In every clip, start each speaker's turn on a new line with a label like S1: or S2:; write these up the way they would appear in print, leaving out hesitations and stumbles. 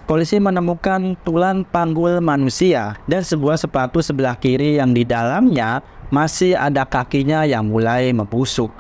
S1: polisi menemukan tulang panggul manusia dan sebuah sepatu sebelah kiri yang di dalamnya masih ada kakinya yang mulai membusuk.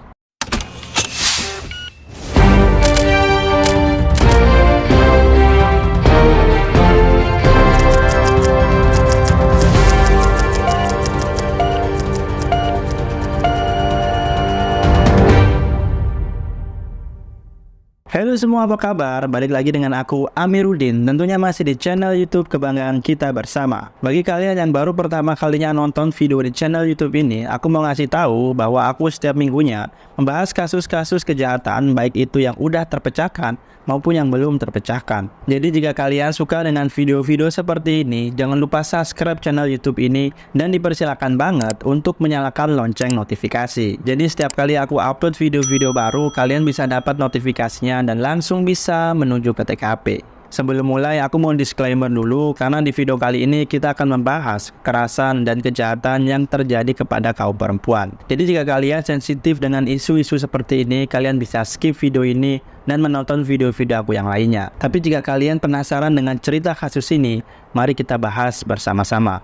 S1: Halo semua, apa kabar? Balik lagi dengan aku Amiruddin, tentunya masih di channel YouTube kebanggaan kita bersama. Bagi kalian yang baru pertama kalinya nonton video di channel YouTube ini, aku mau ngasih tahu bahwa aku setiap minggunya membahas kasus-kasus kejahatan, baik itu yang udah terpecahkan maupun yang belum terpecahkan. Jadi jika kalian suka dengan video-video seperti ini, jangan lupa subscribe channel YouTube ini dan dipersilakan banget untuk menyalakan lonceng notifikasi. Jadi setiap kali aku upload video-video baru, kalian bisa dapat notifikasinya dan langsung bisa menuju ke TKP. Sebelum mulai, aku mau disclaimer dulu karena di video kali ini kita akan membahas kekerasan dan kejahatan yang terjadi kepada kaum perempuan. Jadi jika kalian sensitif dengan isu-isu seperti ini, kalian bisa skip video ini dan menonton video-video aku yang lainnya. Tapi jika kalian penasaran dengan cerita kasus ini, mari kita bahas bersama-sama.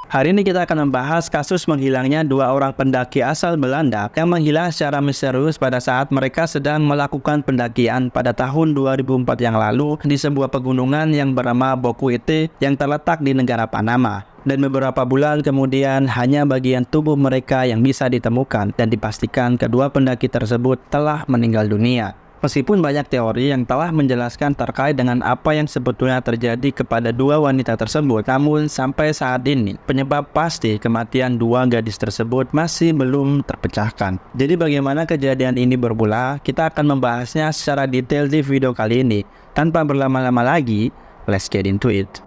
S1: Hari ini kita akan membahas kasus menghilangnya dua orang pendaki asal Belanda yang menghilang secara misterius pada saat mereka sedang melakukan pendakian pada tahun 2004 yang lalu di sebuah pegunungan yang bernama Bokuete yang terletak di negara Panama. Dan beberapa bulan kemudian hanya bagian tubuh mereka yang bisa ditemukan dan dipastikan kedua pendaki tersebut telah meninggal dunia. Meskipun banyak teori yang telah menjelaskan terkait dengan apa yang sebetulnya terjadi kepada dua wanita tersebut, namun sampai saat ini penyebab pasti kematian dua gadis tersebut masih belum terpecahkan. Jadi bagaimana kejadian ini bermula? Kita akan membahasnya secara detail di video kali ini. Tanpa berlama-lama lagi, let's get into it.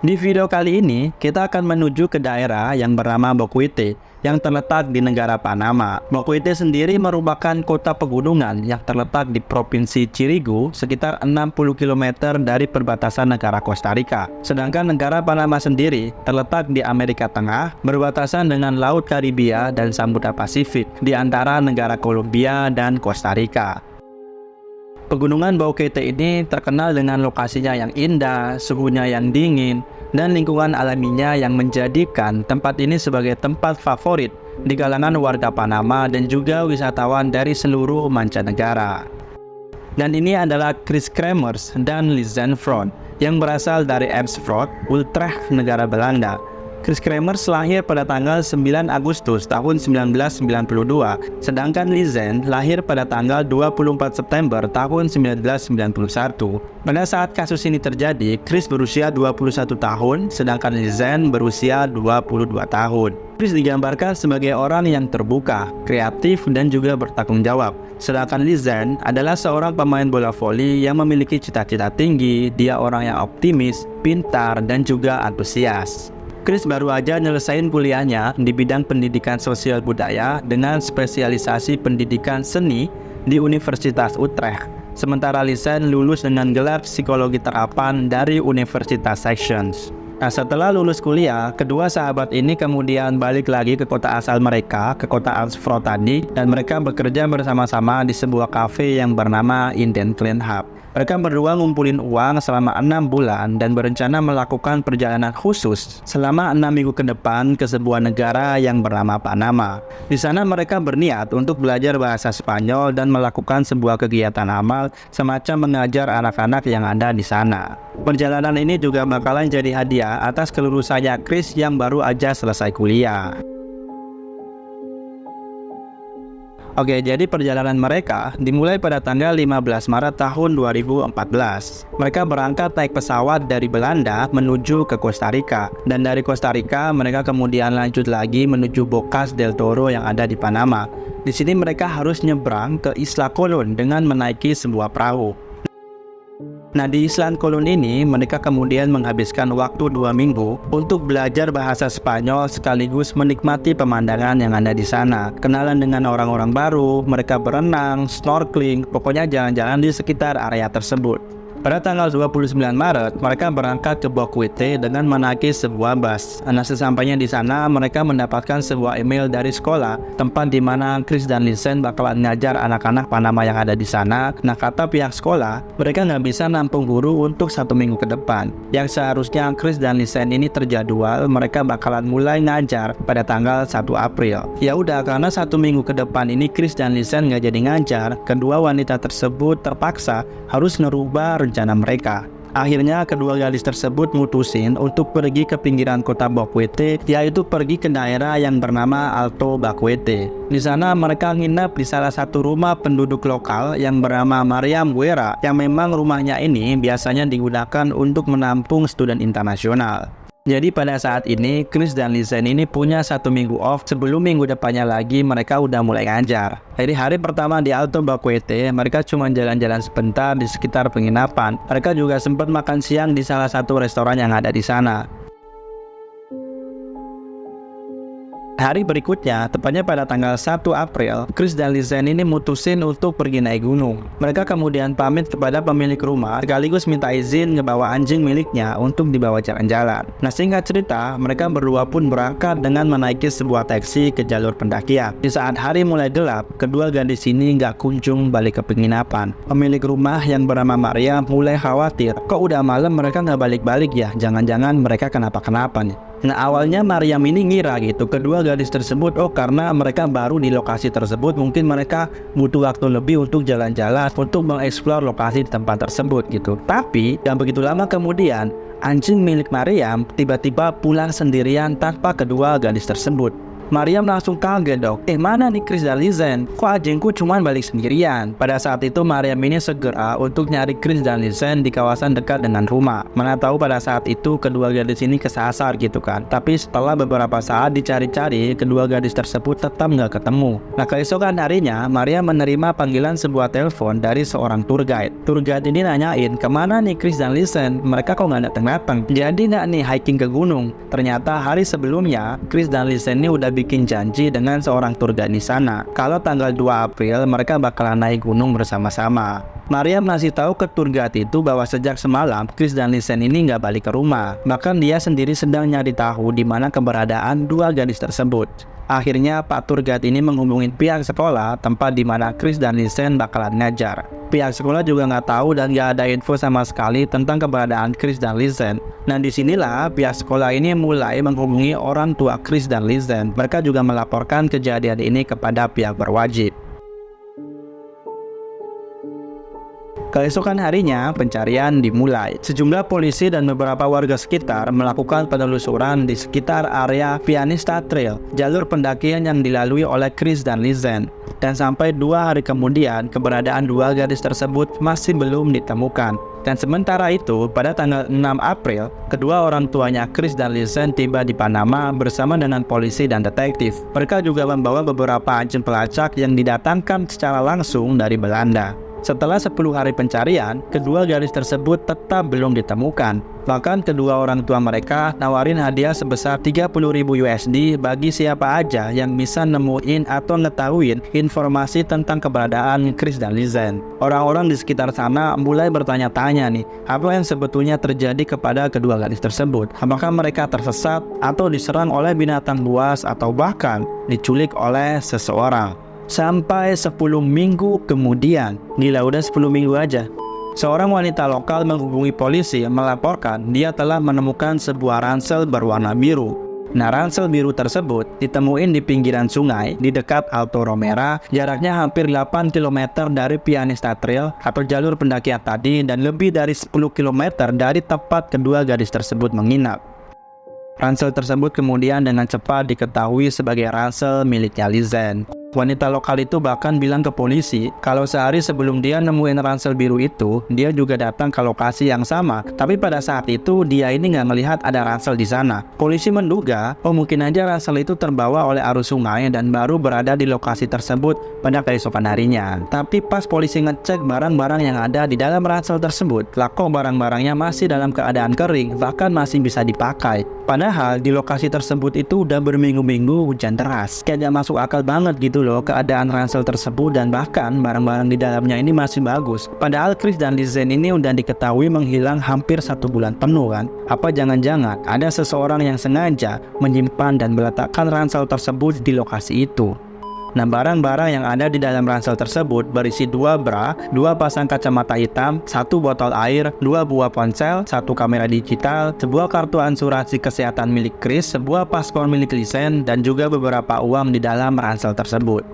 S1: Di video kali ini, kita akan menuju ke daerah yang bernama Bokuete yang terletak di negara Panama. Bokuete sendiri merupakan kota pegunungan yang terletak di Provinsi Chirigo, sekitar 60 km dari perbatasan negara Costa Rica. Sedangkan negara Panama sendiri terletak di Amerika Tengah, berbatasan dengan Laut Karibia dan Samudra Pasifik, di antara negara Kolombia dan Costa Rica. Pegunungan Bokuete ini terkenal dengan lokasinya yang indah, suhunya yang dingin, dan lingkungan alaminya yang menjadikan tempat ini sebagai tempat favorit di kalangan warga Panama dan juga wisatawan dari seluruh mancanegara. Dan ini adalah Chris Kremers dan Lisanne Front yang berasal dari Amersfoort, Utrecht, negara Belanda. Chris Kremers lahir pada tanggal 9 Agustus tahun 1992, sedangkan Lisanne lahir pada tanggal 24 September tahun 1991. Pada saat kasus ini terjadi, Chris berusia 21 tahun, sedangkan Lisanne berusia 22 tahun. Chris digambarkan sebagai orang yang terbuka, kreatif, dan juga bertanggung jawab. Sedangkan Lisanne adalah seorang pemain bola voli yang memiliki cita-cita tinggi. Dia orang yang optimis, pintar, dan juga antusias. Chris baru aja nyelesain kuliahnya di bidang pendidikan sosial budaya dengan spesialisasi pendidikan seni di Universitas Utrecht. Sementara Lisanne lulus dengan gelar psikologi terapan dari Universitas Sessions. Nah, setelah lulus kuliah, kedua sahabat ini kemudian balik lagi ke kota asal mereka, ke kota Amersfoort tadi, dan mereka bekerja bersama-sama di sebuah kafe yang bernama Inden Klein Hub. Mereka berdua ngumpulin uang selama 6 bulan dan berencana melakukan perjalanan khusus selama 6 minggu ke depan ke sebuah negara yang bernama Panama. Di sana mereka berniat untuk belajar bahasa Spanyol dan melakukan sebuah kegiatan amal semacam mengajar anak-anak yang ada di sana. Perjalanan ini juga bakalan jadi hadiah atas kelulusannya Chris yang baru aja selesai kuliah. Oke, jadi perjalanan mereka dimulai pada tanggal 15 Maret tahun 2014. Mereka berangkat naik pesawat dari Belanda menuju ke Costa Rica. Dan dari Costa Rica, mereka kemudian lanjut lagi menuju Bocas del Toro yang ada di Panama. Di sini mereka harus nyebrang ke Isla Colón dengan menaiki sebuah perahu. Nah, di Isla Colón ini, mereka kemudian menghabiskan waktu 2 minggu untuk belajar bahasa Spanyol sekaligus menikmati pemandangan yang ada di sana. Kenalan dengan orang-orang baru, mereka berenang, snorkeling, pokoknya jalan-jalan di sekitar area tersebut. Pada tanggal 29 Maret, mereka berangkat ke Boquete dengan menaiki sebuah bus. Nah, sesampainya di sana, mereka mendapatkan sebuah email dari sekolah, tempat di mana Chris dan Lizanne bakalan ngajar anak-anak Panama yang ada di sana. Nah, kata pihak sekolah, mereka nggak bisa nampung guru untuk 1 minggu ke depan. Yang seharusnya Chris dan Lizanne ini terjadwal, mereka bakalan mulai ngajar pada tanggal 1 April. Ya udah, karena 1 minggu ke depan ini Chris dan Lizanne nggak jadi ngajar, kedua wanita tersebut terpaksa harus ngerubah rencana mereka. Akhirnya kedua gadis tersebut mutusin untuk pergi ke pinggiran kota Boquete, yaitu pergi ke daerah yang bernama Alto Boquete. Di sana mereka nginap di salah satu rumah penduduk lokal yang bernama Mariam Guerra, yang memang rumahnya ini biasanya digunakan untuk menampung student internasional. Jadi pada saat ini, Chris dan Lizanne ini punya 1 minggu off sebelum minggu depannya lagi mereka udah mulai ngajar. Jadi hari pertama di Alto Boquete, mereka cuma jalan-jalan sebentar di sekitar penginapan. Mereka juga sempat makan siang di salah satu restoran yang ada di sana. Hari berikutnya, tepatnya pada tanggal 1 April, Chris dan Lizanne ini mutusin untuk pergi naik gunung. Mereka kemudian pamit kepada pemilik rumah, sekaligus minta izin ngebawa anjing miliknya untuk dibawa jalan-jalan. Nah, singkat cerita, mereka berdua pun berangkat dengan menaiki sebuah taksi ke jalur pendakian. Di saat hari mulai gelap, kedua gadis ini nggak kunjung balik ke penginapan. Pemilik rumah yang bernama Maria mulai khawatir, kok udah malam mereka nggak balik-balik ya? Jangan-jangan mereka kenapa-kenapa nih. Nah, awalnya Mariam ini ngira gitu kedua gadis tersebut, karena mereka baru di lokasi tersebut, mungkin mereka butuh waktu lebih untuk jalan-jalan, untuk mengeksplor lokasi di tempat tersebut gitu. Tapi gak begitu lama kemudian, anjing milik Mariam tiba-tiba pulang sendirian tanpa kedua gadis tersebut. Mariam langsung kaget dong, mana nih Chris dan Lizanne? Kok anjingku cuman balik sendirian? Pada saat itu Mariam ini segera untuk nyari Chris dan Lizanne di kawasan dekat dengan rumah. Mana tahu pada saat itu kedua gadis ini kesasar gitu kan. Tapi setelah beberapa saat dicari-cari, kedua gadis tersebut tetap nggak ketemu. Nah, keesokan harinya Mariam menerima panggilan sebuah telepon dari seorang tour guide. Tour guide ini nanyain, kemana nih Chris dan Lizanne? Mereka kok nggak datang-datang? Jadi nggak nih hiking ke gunung? Ternyata hari sebelumnya Chris dan Lizanne ini udah bikin janji dengan seorang tour guide di sana. Kalau tanggal 2 April mereka bakalan naik gunung bersama-sama. Maria masih tahu ke tour guide itu bahwa sejak semalam Chris dan Lizanne ini nggak balik ke rumah. Bahkan dia sendiri sedang nyari tahu di mana keberadaan dua gadis tersebut. Akhirnya Pak tour guide ini menghubungi pihak sekolah tempat di mana Chris dan Lizanne bakalan ngajar. Pihak sekolah juga nggak tahu dan nggak ada info sama sekali tentang keberadaan Chris dan Lizanne. Nah, disinilah pihak sekolah ini mulai menghubungi orang tua Chris dan Lizanne. Mereka juga melaporkan kejadian ini kepada pihak berwajib. Keesokan harinya, pencarian dimulai. Sejumlah polisi dan beberapa warga sekitar melakukan penelusuran di sekitar area Pianista Trail, jalur pendakian yang dilalui oleh Chris dan Lizanne. Dan sampai 2 hari kemudian, keberadaan dua gadis tersebut masih belum ditemukan. Dan sementara itu, pada tanggal 6 April, kedua orang tuanya Chris dan Lizanne tiba di Panama bersama dengan polisi dan detektif. Mereka juga membawa beberapa anjing pelacak yang didatangkan secara langsung dari Belanda. Setelah 10 hari pencarian, kedua gadis tersebut tetap belum ditemukan. Bahkan kedua orang tua mereka nawarin hadiah sebesar 30.000 USD bagi siapa aja yang bisa nemuin atau ngetahuin informasi tentang keberadaan Chris dan Lizanne. Orang-orang di sekitar sana mulai bertanya-tanya nih, apa yang sebetulnya terjadi kepada kedua gadis tersebut? Apakah mereka tersesat atau diserang oleh binatang buas atau bahkan diculik oleh seseorang? Sampai 10 minggu kemudian, gila udah 10 minggu aja, seorang wanita lokal menghubungi polisi melaporkan dia telah menemukan sebuah ransel berwarna biru. Nah, ransel biru tersebut ditemuin di pinggiran sungai di dekat Alto Romera, jaraknya hampir 8 km dari Pianista Trail atau jalur pendakian tadi dan lebih dari 10 km dari tempat kedua gadis tersebut menginap. Ransel tersebut kemudian dengan cepat diketahui sebagai ransel miliknya Lizanne. Wanita lokal itu bahkan bilang ke polisi kalau sehari sebelum dia nemuin ransel biru itu, dia juga datang ke lokasi yang sama. Tapi pada saat itu dia ini nggak melihat ada ransel di sana. Polisi menduga, mungkin aja ransel itu terbawa oleh arus sungai dan baru berada di lokasi tersebut pada keesokan harinya. Tapi pas polisi ngecek barang-barang yang ada di dalam ransel tersebut, lah kok barang-barangnya masih dalam keadaan kering, bahkan masih bisa dipakai. Padahal di lokasi tersebut itu udah berminggu-minggu hujan deras. Kayak gak masuk akal banget gitu loh keadaan ransel tersebut, dan bahkan barang-barang di dalamnya ini masih bagus. Padahal Chris dan Lizen ini udah diketahui menghilang hampir 1 bulan penuh kan. Apa jangan-jangan ada seseorang yang sengaja menyimpan dan meletakkan ransel tersebut di lokasi itu? Nah, barang-barang yang ada di dalam ransel tersebut berisi 2 bra, 2 pasang kacamata hitam, 1 botol air, 2 buah ponsel, 1 kamera digital, sebuah kartu asuransi kesehatan milik Chris, sebuah paspor milik Lizen, dan juga beberapa uang di dalam ransel tersebut.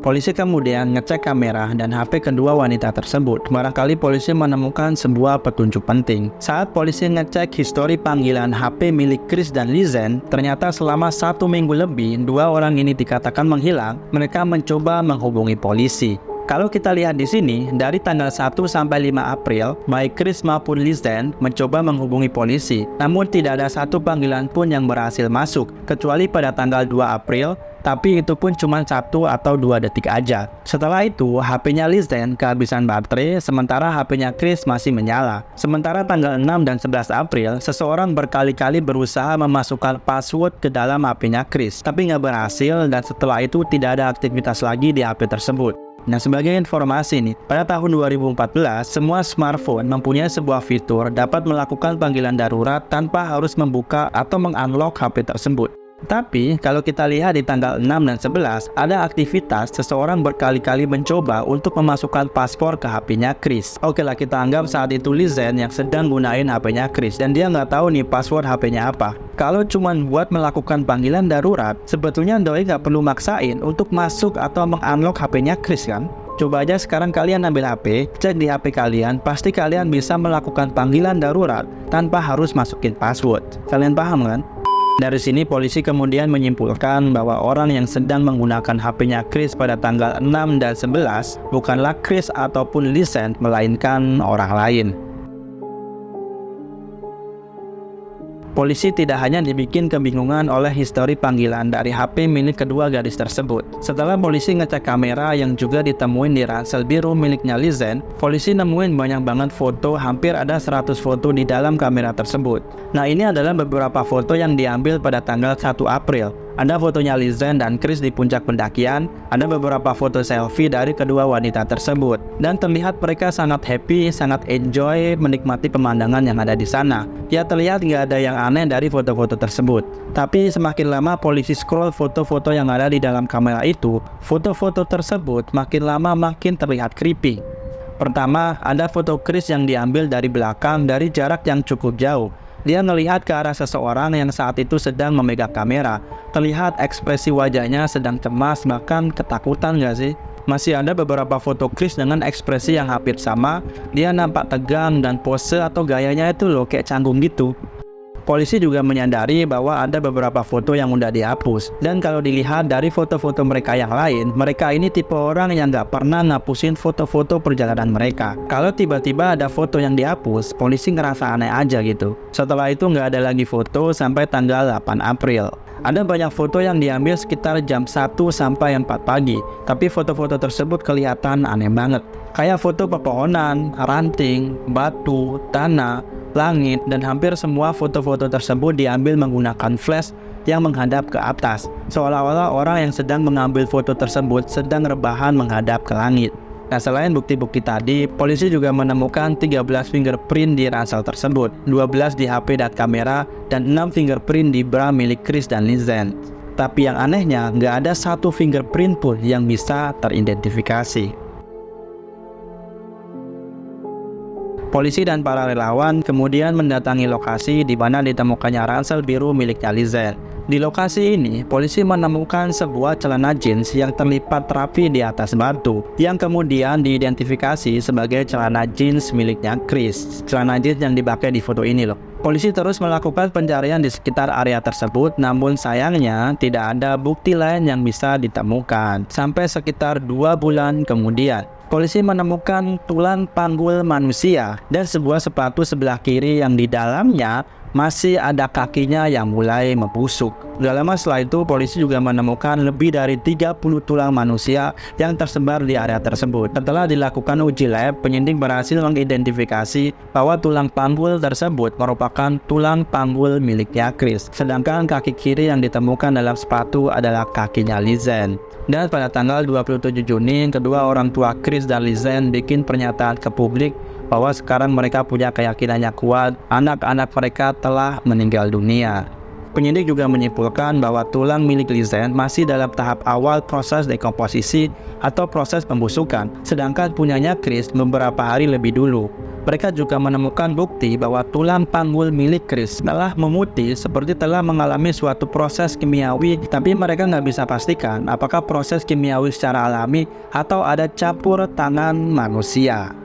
S1: Polisi kemudian ngecek kamera dan HP kedua wanita tersebut. Barangkali polisi menemukan sebuah petunjuk penting. Saat polisi ngecek histori panggilan HP milik Chris dan Lizen, ternyata selama 1 minggu lebih, 2 orang ini dikatakan menghilang. Mereka mencoba menghubungi polisi. Kalau kita lihat di sini, dari tanggal 1 sampai 5 April, baik Chris maupun Lizen mencoba menghubungi polisi. Namun tidak ada satu panggilan pun yang berhasil masuk, kecuali pada tanggal 2 April, tapi itu pun cuma 1 atau 2 detik aja. Setelah itu, HP-nya Lizen kehabisan baterai, sementara HP-nya Chris masih menyala. Sementara tanggal 6 dan 11 April, seseorang berkali-kali berusaha memasukkan password ke dalam HP-nya Chris, tapi nggak berhasil, dan setelah itu tidak ada aktivitas lagi di HP tersebut. Nah, sebagai informasi nih, pada tahun 2014, semua smartphone mempunyai sebuah fitur dapat melakukan panggilan darurat tanpa harus membuka atau mengunlock HP tersebut. Tapi, kalau kita lihat di tanggal 6 dan 11, ada aktivitas seseorang berkali-kali mencoba untuk memasukkan paspor ke HP-nya Chris. Oke lah, kita anggap saat itu Lizen yang sedang gunain HP-nya Chris, dan dia nggak tahu nih password HP-nya apa. Kalau cuman buat melakukan panggilan darurat, sebetulnya doi nggak perlu maksain untuk masuk atau mengunlock HP-nya Chris kan? Coba aja sekarang kalian ambil HP, cek di HP kalian, pasti kalian bisa melakukan panggilan darurat tanpa harus masukin password. Kalian paham kan? Dari sini polisi kemudian menyimpulkan bahwa orang yang sedang menggunakan HP-nya Chris pada tanggal 6 dan 11 bukanlah Chris ataupun Lizen, melainkan orang lain. Polisi tidak hanya dibikin kebingungan oleh histori panggilan dari HP milik kedua gadis tersebut. Setelah polisi ngecek kamera yang juga ditemuin di ransel biru miliknya Lizen, polisi nemuin banyak banget foto, hampir ada 100 foto di dalam kamera tersebut. Nah, ini adalah beberapa foto yang diambil pada tanggal 1 April. Ada fotonya Lizen dan Chris di puncak pendakian, ada beberapa foto selfie dari kedua wanita tersebut, dan terlihat mereka sangat happy, sangat enjoy menikmati pemandangan yang ada di sana. Ya, terlihat nggak ada yang aneh dari foto-foto tersebut. Tapi semakin lama polisi scroll foto-foto yang ada di dalam kamera itu, foto-foto tersebut makin lama makin terlihat creepy. Pertama, ada foto Chris yang diambil dari belakang dari jarak yang cukup jauh. Dia melihat ke arah seseorang yang saat itu sedang memegang kamera. Terlihat ekspresi wajahnya sedang cemas, bahkan ketakutan gak sih? Masih ada beberapa foto Chris dengan ekspresi yang hampir sama. Dia nampak tegang dan pose atau gayanya itu loh kayak canggung gitu. Polisi juga menyadari bahwa ada beberapa foto yang udah dihapus. Dan kalau dilihat dari foto-foto mereka yang lain, mereka ini tipe orang yang gak pernah ngapusin foto-foto perjalanan mereka. Kalau tiba-tiba ada foto yang dihapus, polisi ngerasa aneh aja gitu. Setelah itu gak ada lagi foto sampai tanggal 8 April. Ada banyak foto yang diambil sekitar jam 1 sampai 4 pagi. Tapi foto-foto tersebut kelihatan aneh banget. Kayak foto pepohonan, ranting, batu, tanah, langit, dan hampir semua foto-foto tersebut diambil menggunakan flash yang menghadap ke atas, seolah-olah orang yang sedang mengambil foto tersebut sedang rebahan menghadap ke langit. Nah, selain bukti-bukti tadi, polisi juga menemukan 13 fingerprint di ransel tersebut, 12 di HP dan kamera, dan 6 fingerprint di bra milik Chris dan Lizen. Tapi yang anehnya, nggak ada satu fingerprint pun yang bisa teridentifikasi. Polisi dan para relawan kemudian mendatangi lokasi di mana ditemukannya ransel biru miliknya Lizen. Di lokasi ini, polisi menemukan sebuah celana jeans yang terlipat rapi di atas batu, yang kemudian diidentifikasi sebagai celana jeans miliknya Chris. Celana jeans yang dipakai di foto ini loh. Polisi terus melakukan pencarian di sekitar area tersebut, namun sayangnya tidak ada bukti lain yang bisa ditemukan. Sampai sekitar 2 bulan kemudian, polisi menemukan tulang panggul manusia dan sebuah sepatu sebelah kiri yang di dalamnya masih ada kakinya yang mulai membusuk. Gak lama setelah itu, polisi juga menemukan lebih dari 30 tulang manusia yang tersebar di area tersebut. Setelah dilakukan uji lab, penyidik berhasil mengidentifikasi bahwa tulang panggul tersebut merupakan tulang panggul miliknya Chris. Sedangkan kaki kiri yang ditemukan dalam sepatu adalah kakinya Lizen. Dan pada tanggal 27 Juni, kedua orang tua Chris dan Lizen bikin pernyataan ke publik bahwa sekarang mereka punya keyakinan yang kuat, anak-anak mereka telah meninggal dunia. Penyidik juga menyimpulkan bahwa tulang milik Lizen masih dalam tahap awal proses dekomposisi atau proses pembusukan, sedangkan punyanya Chris beberapa hari lebih dulu. Mereka juga menemukan bukti bahwa tulang panggul milik Chris telah memutih seperti telah mengalami suatu proses kimiawi, tapi mereka nggak bisa pastikan apakah proses kimiawi secara alami atau ada campur tangan manusia.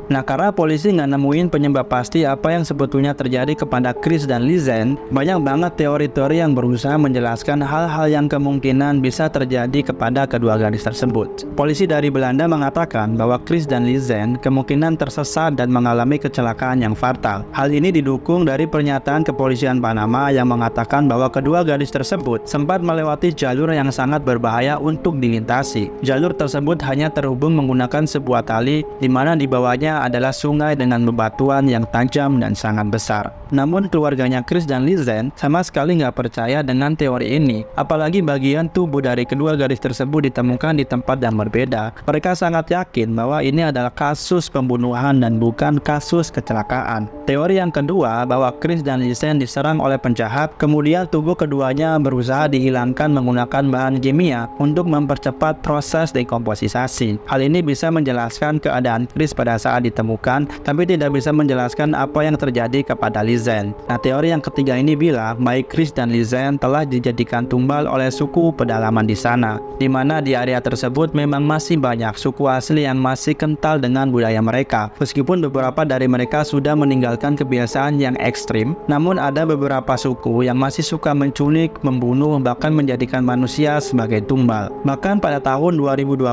S1: Nah, karena polisi nggak nemuin penyebab pasti apa yang sebetulnya terjadi kepada Chris dan Lizen, banyak banget teori-teori yang berusaha menjelaskan hal-hal yang kemungkinan bisa terjadi kepada kedua gadis tersebut. Polisi dari Belanda mengatakan bahwa Chris dan Lizen kemungkinan tersesat dan mengalami kecelakaan yang fatal. Hal ini didukung dari pernyataan kepolisian Panama yang mengatakan bahwa kedua gadis tersebut sempat melewati jalur yang sangat berbahaya untuk dilintasi. Jalur tersebut hanya terhubung menggunakan sebuah tali, di mana di bawahnya adalah sungai dengan bebatuan yang tajam dan sangat besar. Namun keluarganya Chris dan Lizen sama sekali nggak percaya dengan teori ini, apalagi bagian tubuh dari kedua gadis tersebut ditemukan di tempat yang berbeda. Mereka sangat yakin bahwa ini adalah kasus pembunuhan dan bukan kasus kecelakaan. Teori yang kedua bahwa Chris dan Lizen diserang oleh penjahat, kemudian tubuh keduanya berusaha dihilangkan menggunakan bahan kimia untuk mempercepat proses dekomposisasi. Hal ini bisa menjelaskan keadaan Chris pada saat ditemukan, tapi tidak bisa menjelaskan apa yang terjadi kepada Lizen. Nah, teori yang ketiga ini bilang baik Chris dan Lizen telah dijadikan tumbal oleh suku pedalaman di sana, di mana di area tersebut memang masih banyak suku asli yang masih kental dengan budaya mereka. Meskipun beberapa dari mereka sudah meninggalkan kebiasaan yang ekstrim, namun ada beberapa suku yang masih suka menculik, membunuh, bahkan menjadikan manusia sebagai tumbal. Bahkan pada tahun 2020,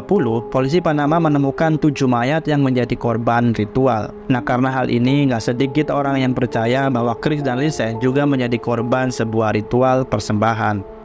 S1: polisi Panama menemukan 7 mayat yang menjadi korban ritual. Nah, karena hal ini nggak sedikit orang yang percaya bahwa Chris dan Lizen juga menjadi korban sebuah ritual persembahan.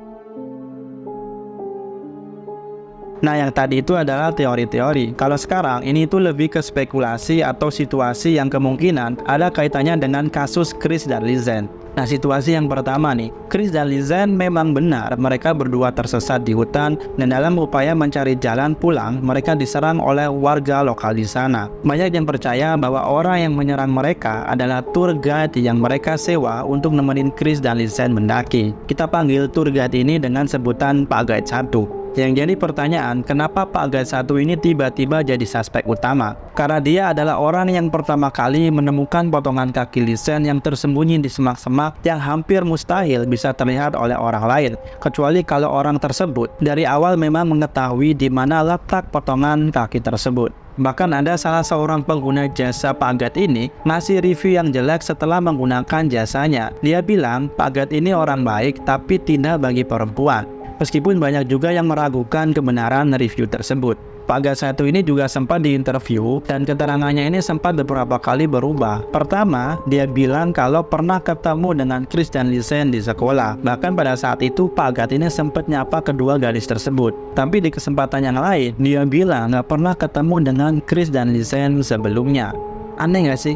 S1: Nah, yang tadi itu adalah teori-teori. Kalau sekarang ini itu lebih ke spekulasi atau situasi yang kemungkinan ada kaitannya dengan kasus Chris dan Lizen. Nah, situasi yang pertama nih, Chris dan Lizen memang benar mereka berdua tersesat di hutan dan dalam upaya mencari jalan pulang, mereka diserang oleh warga lokal di sana. Banyak yang percaya bahwa orang yang menyerang mereka adalah tour guide yang mereka sewa untuk nemenin Chris dan Lizen mendaki. Kita panggil tour guide ini dengan sebutan Pak Guide 1. Yang jadi pertanyaan, kenapa Pak Guide 1 ini tiba-tiba jadi suspek utama? Karena dia adalah orang yang pertama kali menemukan potongan kaki Lizen yang tersembunyi di semak-semak yang hampir mustahil bisa terlihat oleh orang lain, kecuali kalau orang tersebut dari awal memang mengetahui di mana letak potongan kaki tersebut. Bahkan ada salah seorang pengguna jasa Pak Guide ini ngasih review yang jelek setelah menggunakan jasanya. Dia bilang Pak Guide ini orang baik tapi tidak bagi perempuan. Meskipun banyak juga yang meragukan kebenaran review tersebut. Pak Guide 1 ini juga sempat diinterview dan keterangannya ini sempat beberapa kali berubah. Pertama, dia bilang kalau pernah ketemu dengan Chris dan Lizen di sekolah. Bahkan pada saat itu Pak Guide ini sempat nyapa kedua gadis tersebut. Tapi di kesempatan yang lain, dia bilang nggak pernah ketemu dengan Chris dan Lizen sebelumnya. Aneh nggak sih?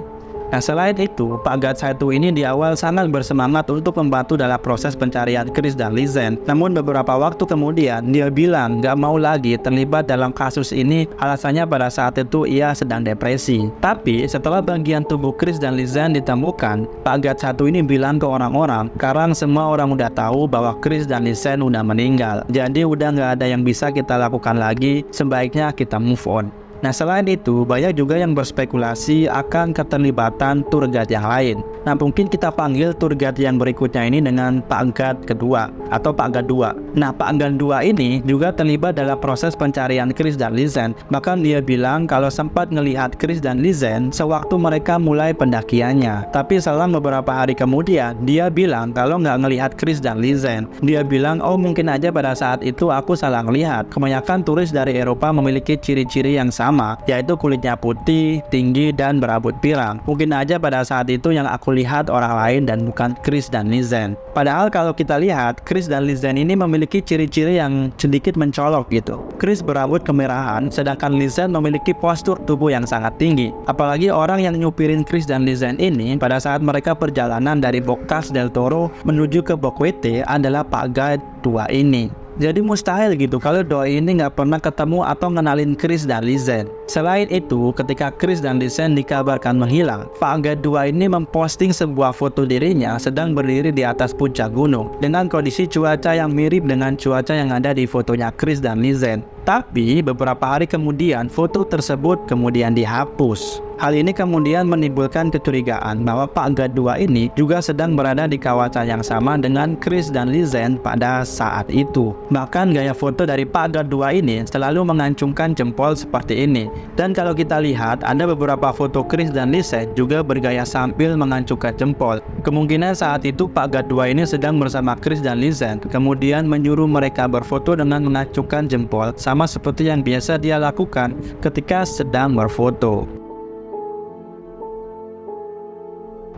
S1: Nah, selain itu, Pak Guide 1 ini di awal sangat bersemangat untuk membantu dalam proses pencarian Chris dan Lizen. Namun beberapa waktu kemudian, dia bilang gak mau lagi terlibat dalam kasus ini, alasannya pada saat itu ia sedang depresi. Tapi setelah bagian tubuh Chris dan Lizen ditemukan, Pak Guide 1 ini bilang ke orang-orang, sekarang semua orang udah tahu bahwa Chris dan Lizen udah meninggal. Jadi udah gak ada yang bisa kita lakukan lagi, sebaiknya kita move on. Nah, selain itu, banyak juga yang berspekulasi akan keterlibatan tour guide yang lain. Nah, mungkin kita panggil tour guide yang berikutnya ini dengan Pak Guide kedua atau Pak Guide 2. Nah, Pak Guide 2 ini juga terlibat dalam proses pencarian Chris dan Lizen. Bahkan dia bilang kalau sempat ngelihat Chris dan Lizen sewaktu mereka mulai pendakiannya. Tapi selang beberapa hari kemudian, dia bilang kalau nggak ngelihat Chris dan Lizen. Dia bilang, oh mungkin aja pada saat itu aku salah ngelihat. Kebanyakan turis dari Eropa memiliki ciri-ciri yang sama. pertama, yaitu kulitnya putih, tinggi, dan berambut pirang. Mungkin aja pada saat itu yang aku lihat orang lain dan bukan Chris dan Lisanne. Padahal kalau kita lihat, Chris dan Lisanne ini memiliki ciri-ciri yang sedikit mencolok gitu. Chris berambut kemerahan, sedangkan Lisanne memiliki postur tubuh yang sangat tinggi. Apalagi orang yang nyupirin Chris dan Lisanne ini pada saat mereka perjalanan dari Bocas del Toro menuju ke Boquete adalah Pak Guide tua ini. Jadi mustahil gitu kalau doi ini nggak pernah ketemu atau ngenalin Chris dan Lisanne. Selain itu, ketika Chris dan Lisanne dikabarkan menghilang, Pak Guide 2 ini memposting sebuah foto dirinya sedang berdiri di atas puncak gunung dengan kondisi cuaca yang mirip dengan cuaca yang ada di fotonya Chris dan Lisanne. Tapi beberapa hari kemudian foto tersebut kemudian dihapus. Hal ini kemudian menimbulkan kecurigaan bahwa Pak Guide 2 ini juga sedang berada di kawasan yang sama dengan Chris dan Lisanne pada saat itu. Bahkan gaya foto dari Pak Guide 2 ini selalu mengacungkan jempol seperti ini. Dan kalau kita lihat, ada beberapa foto Chris dan Lisanne juga bergaya sambil mengacungkan jempol. Kemungkinan saat itu Pak Guide 2 ini sedang bersama Chris dan Lisanne, kemudian menyuruh mereka berfoto dengan mengacungkan jempol sama seperti yang biasa dia lakukan ketika sedang berfoto.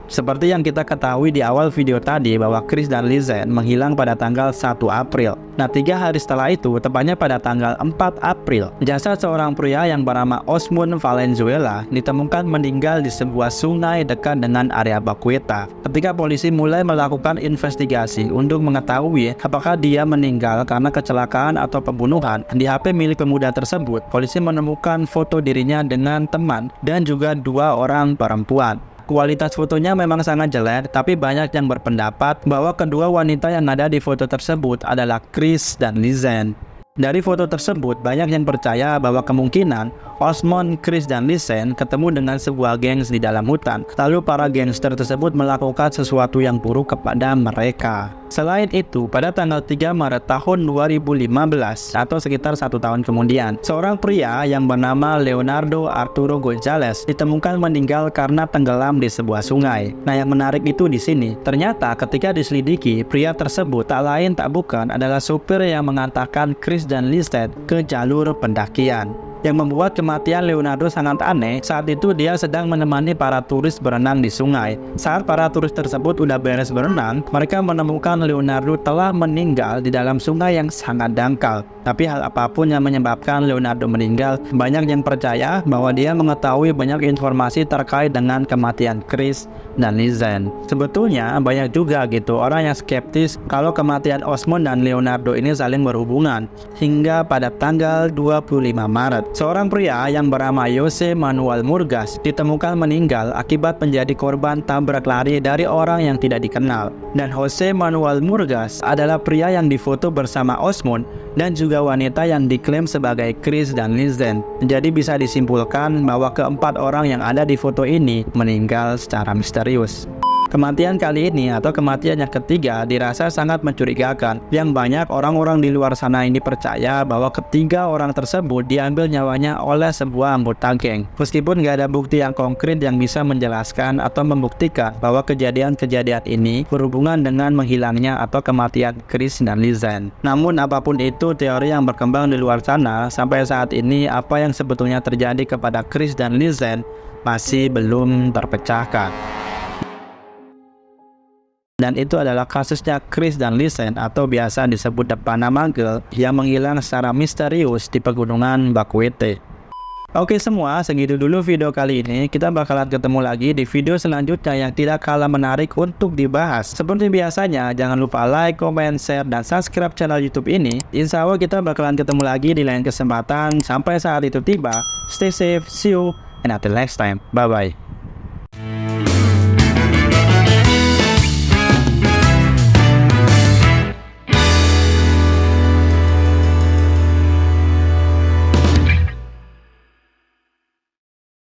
S1: Seperti yang kita ketahui di awal video tadi bahwa Chris dan Lisanne menghilang pada tanggal 1 April. Nah, 3 hari setelah itu, tepatnya pada tanggal 4 April, jasad seorang pria yang bernama Osmond Valenzuela ditemukan meninggal di sebuah sungai dekat dengan area Boquete. Ketika polisi mulai melakukan investigasi untuk mengetahui apakah dia meninggal karena kecelakaan atau pembunuhan, di HP milik pemuda tersebut, polisi menemukan foto dirinya dengan teman dan juga 2 orang perempuan. Kualitas fotonya memang sangat jelek, tapi banyak yang berpendapat bahwa kedua wanita yang ada di foto tersebut adalah Chris dan Lisanne. Dari foto tersebut, banyak yang percaya bahwa kemungkinan Osmond, Chris, dan Lisanne ketemu dengan sebuah gengs di dalam hutan. Lalu para gangster tersebut melakukan sesuatu yang buruk kepada mereka. Selain itu, pada tanggal 3 Maret tahun 2015 atau sekitar 1 tahun kemudian, seorang pria yang bernama Leonardo Arturo Gonzalez ditemukan meninggal karena tenggelam di sebuah sungai. Nah, yang menarik itu di sini, ternyata ketika diselidiki, pria tersebut tak lain tak bukan adalah supir yang mengantarkan Chris dan Lisanne ke jalur pendakian. Yang membuat kematian Leonardo sangat aneh, saat itu dia sedang menemani para turis berenang di sungai. Saat para turis tersebut udah beres berenang, mereka menemukan Leonardo telah meninggal di dalam sungai yang sangat dangkal. Tapi hal apapun yang menyebabkan Leonardo meninggal, banyak yang percaya bahwa dia mengetahui banyak informasi terkait dengan kematian Chris dan Lisanne. Sebetulnya banyak juga gitu orang yang skeptis kalau kematian Osmond dan Leonardo ini saling berhubungan. Hingga pada tanggal 25 Maret, seorang pria yang bernama Jose Manuel Murgas ditemukan meninggal akibat menjadi korban tabrak lari dari orang yang tidak dikenal. Dan Jose Manuel Murgas adalah pria yang difoto bersama Osmond dan juga wanita yang diklaim sebagai Chris dan Lisanne. Jadi bisa disimpulkan bahwa keempat orang yang ada di foto ini meninggal secara misterius. Kematian kali ini atau kematian yang ketiga dirasa sangat mencurigakan. Yang banyak orang-orang di luar sana ini percaya bahwa ketiga orang tersebut diambil nyawanya oleh sebuah anggota geng. Meskipun gak ada bukti yang konkret yang bisa menjelaskan atau membuktikan bahwa kejadian-kejadian ini berhubungan dengan menghilangnya atau kematian Chris dan Lisanne. Namun apapun itu teori yang berkembang di luar sana, sampai saat ini apa yang sebetulnya terjadi kepada Chris dan Lisanne masih belum terpecahkan. Dan itu adalah kasusnya Chris dan Lisanne atau biasa disebut The Panama Girl yang menghilang secara misterius di pegunungan Boquete. Oke semua, segitu dulu video kali ini. Kita bakalan ketemu lagi di video selanjutnya yang tidak kalah menarik untuk dibahas. Seperti biasanya, jangan lupa like, comment, share, dan subscribe channel YouTube ini. Insya Allah kita bakalan ketemu lagi di lain kesempatan. Sampai saat itu tiba, stay safe, see you, and until next time, bye-bye.